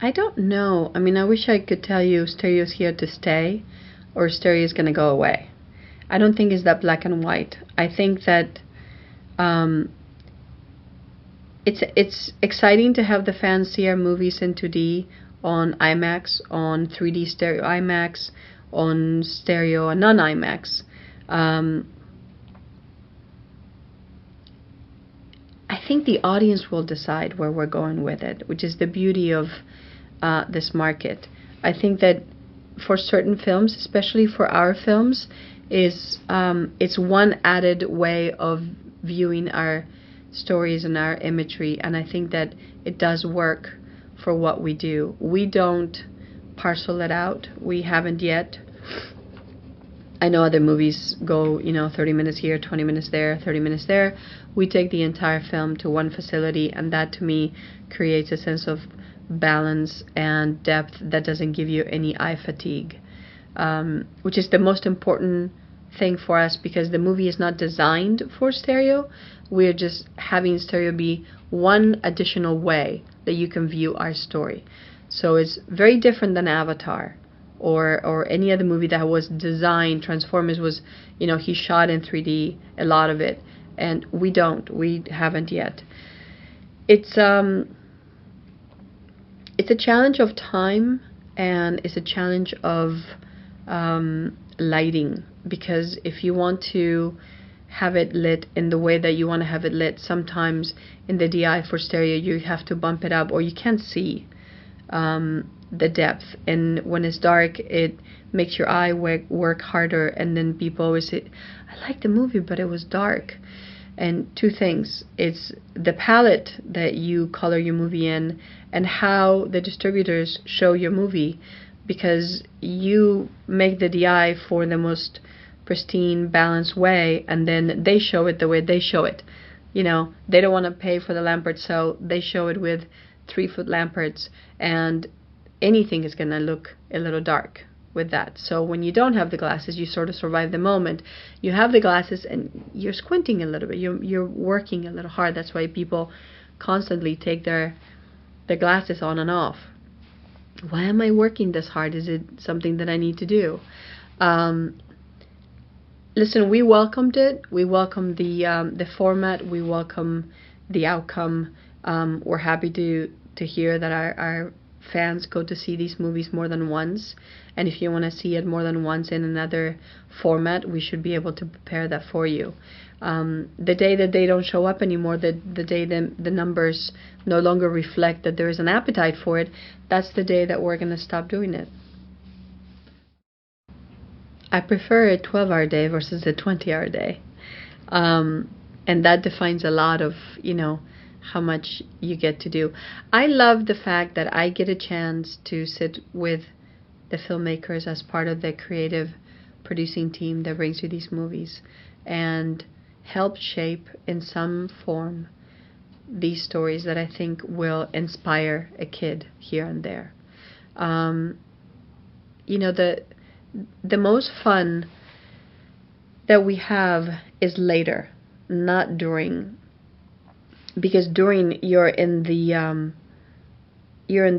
I don't know. I mean, I wish I could tell you stereo's here to stay or stereo is going to go away. I don't think it's that black and white. I think that um, it's exciting to have the fans see our movies in 2D on IMAX, on 3D stereo IMAX, on stereo and non IMAX. Um, I think the audience will decide where we're going with it, which is the beauty of this market. I think that for certain films, especially for our films, is it's one added way of viewing our stories and our imagery, and I think that it does work for what we do. We don't parcel it out. We haven't yet. I know other movies go, 30 minutes here, 20 minutes there, 30 minutes there. We take the entire film to one facility, and that to me creates a sense of balance and depth that doesn't give you any eye fatigue, which is the most important thing for us, because the movie is not designed for stereo. We're just having stereo be one additional way that you can view our story. So it's very different than Avatar or any other movie that was designed. Transformers was, he shot in 3D, a lot of it, and we haven't yet. It's a challenge of time, and it's a challenge of lighting, because if you want to have it lit in the way that you want to have it lit, sometimes in the DI for stereo you have to bump it up or you can't see the depth, and when it's dark it makes your eye work harder, and then people always say, I like the movie but it was dark. And two things, it's the palette that you color your movie in and how the distributors show your movie, because you make the DI for the most pristine, balanced way, and then they show it the way they show it. They don't want to pay for the Lamperts, so they show it with 3-foot Lamperts, and anything is going to look a little dark with that. So when you don't have the glasses, you sort of survive the moment. You have the glasses and you're squinting a little bit. You're working a little hard. That's why people constantly take their glasses on and off. Why am I working this hard? Is it something that I need to do? Listen, we welcomed it. We welcome the format. We welcome the outcome. We're happy to hear that our fans go to see these movies more than once, and if you want to see it more than once in another format, we should be able to prepare that for you. The day that they don't show up anymore, the day the numbers no longer reflect that there is an appetite for it, that's the day that we're going to stop doing it. I prefer a 12-hour day versus a 20-hour day, and that defines a lot of how much you get to do. I love the fact that I get a chance to sit with the filmmakers as part of the creative producing team that brings you these movies and help shape in some form these stories that I think will inspire a kid here and there. The most fun that we have is later, not during. Because during you're in the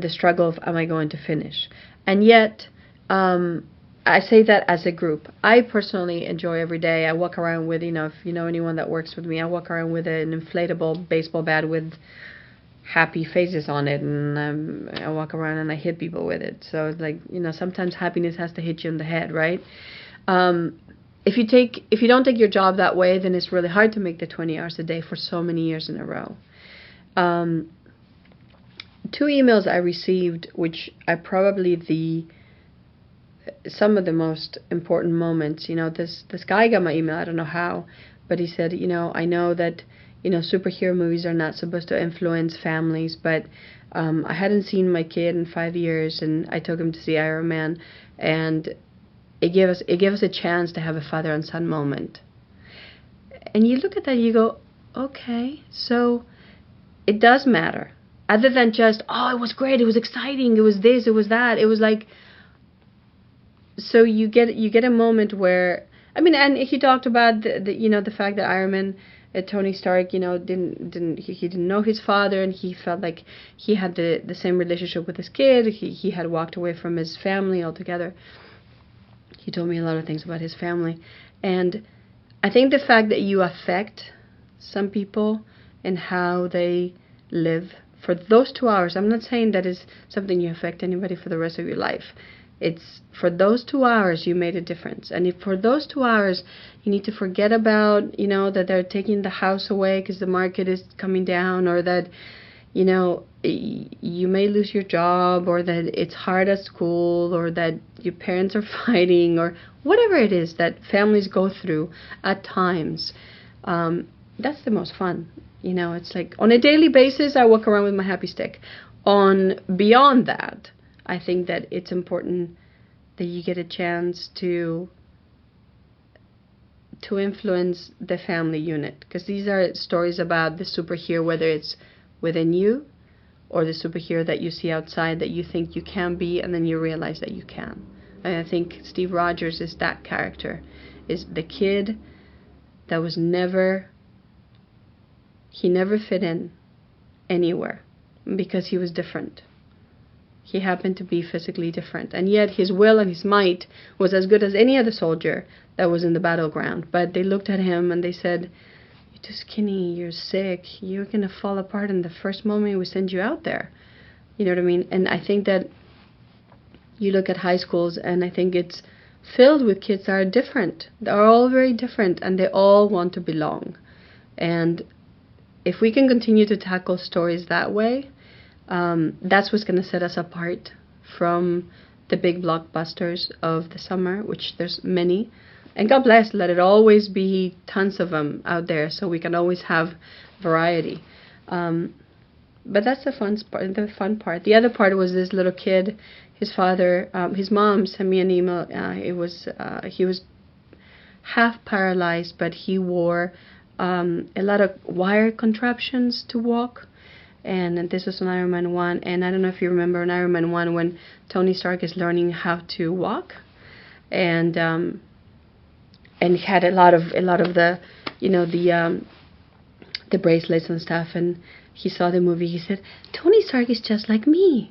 struggle of, am I going to finish? And yet I say that as a group. I personally enjoy every day. I walk around with, if you know anyone that works with me, I walk around with an inflatable baseball bat with happy faces on it, and I walk around and I hit people with it. So it's like, sometimes happiness has to hit you in the head, right? If you don't take your job that way, then it's really hard to make the 20 hours a day for so many years in a row. 2 emails I received, which are probably some of the most important moments. This guy got my email, I don't know how, but he said, I know that, superhero movies are not supposed to influence families, but I hadn't seen my kid in 5 years, and I took him to see Iron Man, and it gave us a chance to have a father and son moment. And you look at that and you go, okay, so it does matter. Other than just, it was great, it was exciting, it was this, it was that. It was like, so you get a moment where, and he talked about the fact that Iron Man Tony Stark, he didn't know his father, and he felt like he had the same relationship with his kid. He had walked away from his family altogether. He told me a lot of things about his family, and I think the fact that you affect some people and how they live for those 2 hours. I'm not saying that is something you affect anybody for the rest of your life. It's for those 2 hours you made a difference. And if for those 2 hours you need to forget about, that they're taking the house away because the market is coming down, or that, you may lose your job, or that it's hard at school, or that your parents are fighting, or whatever it is that families go through at times, that's the most fun. It's like on a daily basis, I walk around with my happy stick. Beyond that, I think that it's important that you get a chance to influence the family unit, because these are stories about the superhero, whether it's within you or the superhero that you see outside that you think you can be, and then you realize that you can. And I think Steve Rogers is that character, is the kid that was never fit in anywhere because he was different. He happened to be physically different, and yet his will and his might was as good as any other soldier that was in the battleground. But they looked at him and they said, "You're too skinny, you're sick, you're gonna fall apart in the first moment we send you out there." You know what I mean? And I think that you look at high schools, and I think it's filled with kids that are different. They're all very different, and they all want to belong. And if we can continue to tackle stories that way, that's what's going to set us apart from the big blockbusters of the summer, which there's many. And God bless, let it always be tons of them out there so we can always have variety. But that's the fun part. The other part was this little kid, his father, his mom sent me an email. He was half paralyzed, but he wore a lot of wire contraptions to walk. And this was on Iron Man 1, and I don't know if you remember in Iron Man 1 when Tony Stark is learning how to walk, and he had a lot of the the bracelets and stuff, and he saw the movie. He said, "Tony Stark is just like me,"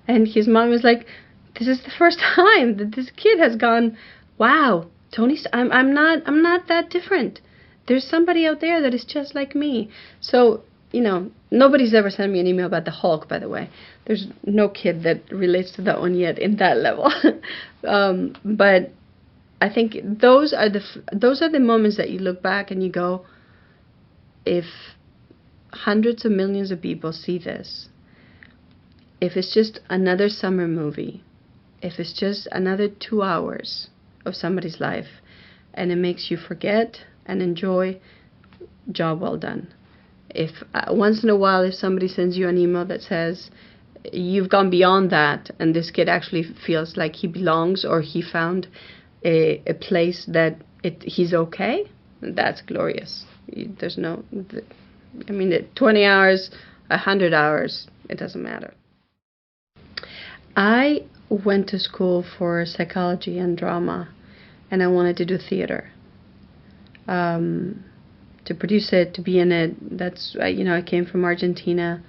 and his mom was like, "This is the first time that this kid has gone, wow, I'm not that different. There's somebody out there that is just like me." So, nobody's ever sent me an email about the Hulk, by the way. There's no kid that relates to that one yet in that level. But I think those are the moments that you look back and you go, if hundreds of millions of people see this, if it's just another summer movie, if it's just another 2 hours of somebody's life, and it makes you forget and enjoy, job well done. If once in a while, if somebody sends you an email that says you've gone beyond that, and this kid actually feels like he belongs, or he found a place that he's okay, that's glorious. There's no, 20 hours, 100 hours, it doesn't matter. I went to school for psychology and drama, and I wanted to do theater. To produce it, to be in it. That's, I came from Argentina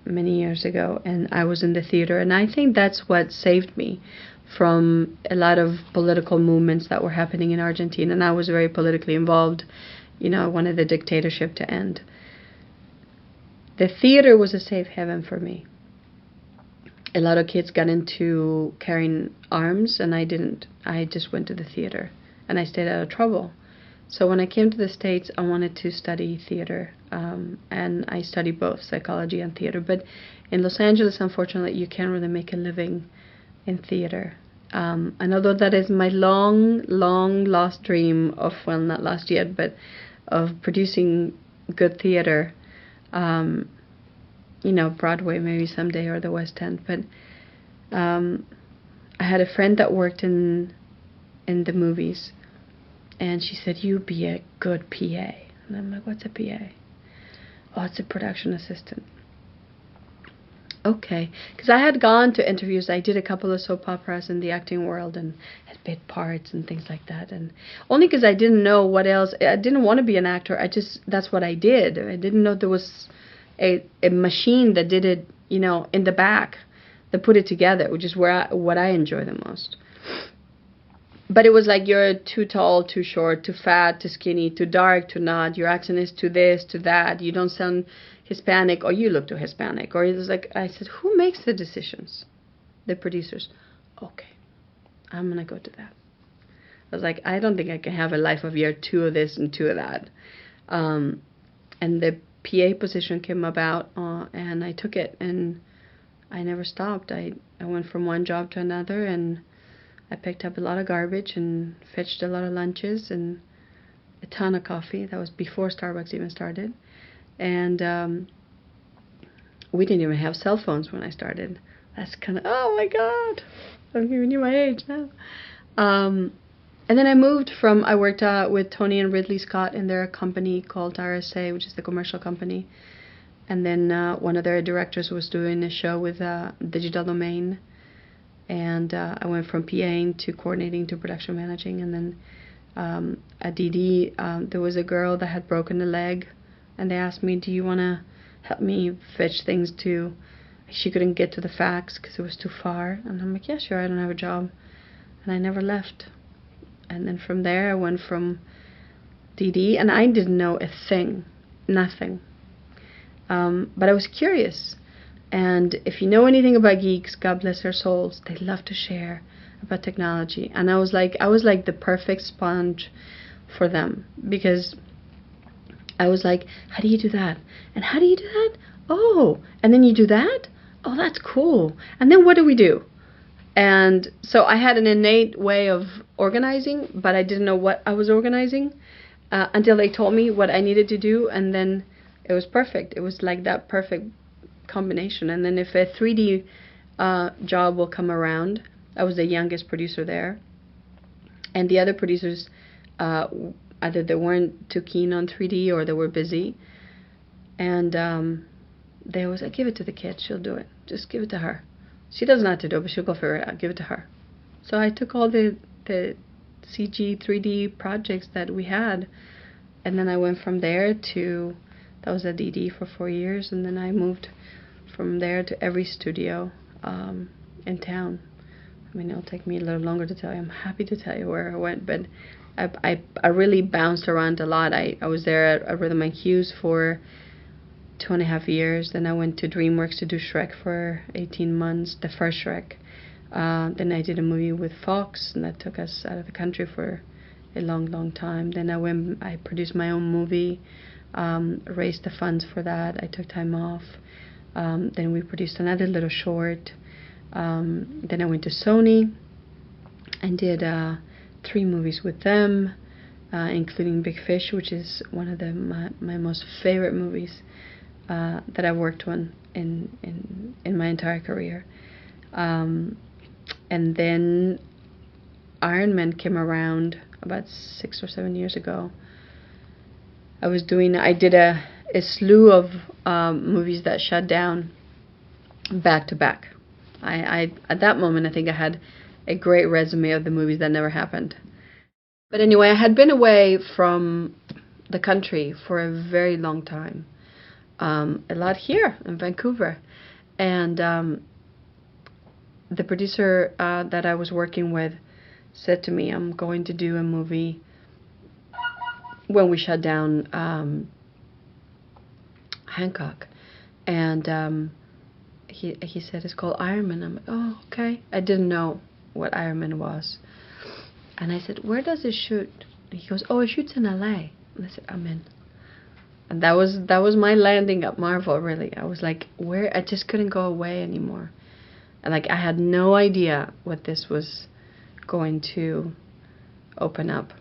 many years ago, and I was in the theater, and I think that's what saved me from a lot of political movements that were happening in Argentina, and I was very politically involved. I wanted the dictatorship to end. The theater was a safe haven for me. A lot of kids got into carrying arms, and I didn't. I just went to the theater, and I stayed out of trouble. So when I came to the States, I wanted to study theater, and I studied both psychology and theater. But in Los Angeles, unfortunately, you can't really make a living in theater. And although that is my long, long lost dream of, well, not lost yet, but of producing good theater, Broadway maybe someday, or the West End. But I had a friend that worked in the movies, and she said, "You'd be a good PA." And I'm like, "What's a PA?" "Oh, it's a production assistant." okay. Because I had gone to interviews. I did a couple of soap operas in the acting world and had bit parts and things like that. And only because I didn't know what else. I didn't want to be an actor. That's what I did. I didn't know there was a machine that did it, you know, in the back, that put it together, which is what I enjoy the most. But it was like, you're too tall, too short, too fat, too skinny, too dark, too not. Your accent is too this, too that. You don't sound Hispanic, or you look too Hispanic. Or it was like, I said, who makes the decisions? The producers. Okay, I'm going to go to that. I was like, I don't think I can have a life of year 2 of this and 2 of that. And the PA position came about, and I took it, and I never stopped. I went from one job to another, and I picked up a lot of garbage and fetched a lot of lunches and a ton of coffee. That was before Starbucks even started. And we didn't even have cell phones when I started. That's kind of, oh my God, I'm giving you my age now. And then I worked with Tony and Ridley Scott in their company called RSA, which is the commercial company. And then one of their directors was doing a show with Digital Domain. And I went from PAing to coordinating to production managing. And then at DD, there was a girl that had broken a leg. And they asked me, do you want to help me fetch things to... She couldn't get to the fax because it was too far. And I'm like, yeah, sure, I don't have a job. And I never left. And then from there, I went from DD. And I didn't know a thing. Nothing. But I was curious. And if you know anything about geeks, God bless their souls, they love to share about technology. And I was like the perfect sponge for them, because I was like, how do you do that? And how do you do that? Oh, and then you do that? Oh, that's cool. And then what do we do? And so I had an innate way of organizing, but I didn't know what I was organizing until they told me what I needed to do. And then it was perfect. It was like that perfect combination. And then if a 3D job will come around, I was the youngest producer there, and the other producers either they weren't too keen on 3D or they were busy, and they always like, give it to the kid, she'll do it, just give it to her, she doesn't know how to do it, but she'll go figure it out, give it to her. So I took all the CG 3D projects that we had, and then I went from there to, that was at DD for 4 years, and then I moved from there to every studio in town. I mean, it'll take me a little longer to tell you. I'm happy to tell you where I went, but I really bounced around a lot. I was there at Rhythm and Hues for 2.5 years. Then I went to DreamWorks to do Shrek for 18 months, the first Shrek. Then I did a movie with Fox, and that took us out of the country for a long, long time. Then I produced my own movie, raised the funds for that. I took time off. Then we produced another little short. Then I went to Sony and did 3 movies with them, including Big Fish, which is one of my most favorite movies that I've worked on in my entire career. And then Iron Man came around about 6 or 7 years ago. I did a slew of movies that shut down back to back. I at that moment, I think I had a great resume of the movies that never happened. But anyway, I had been away from the country for a very long time. A lot here in Vancouver. And the producer that I was working with said to me, I'm going to do a movie when we shut down Hancock. And he said, it's called Iron Man. I'm like, oh, okay. I didn't know what Iron Man was. And I said, where does it shoot? And he goes, oh, it shoots in LA. And I said, I'm in. And that was my landing at Marvel, really. I was like, where? I just couldn't go away anymore. And I had no idea what this was going to open up.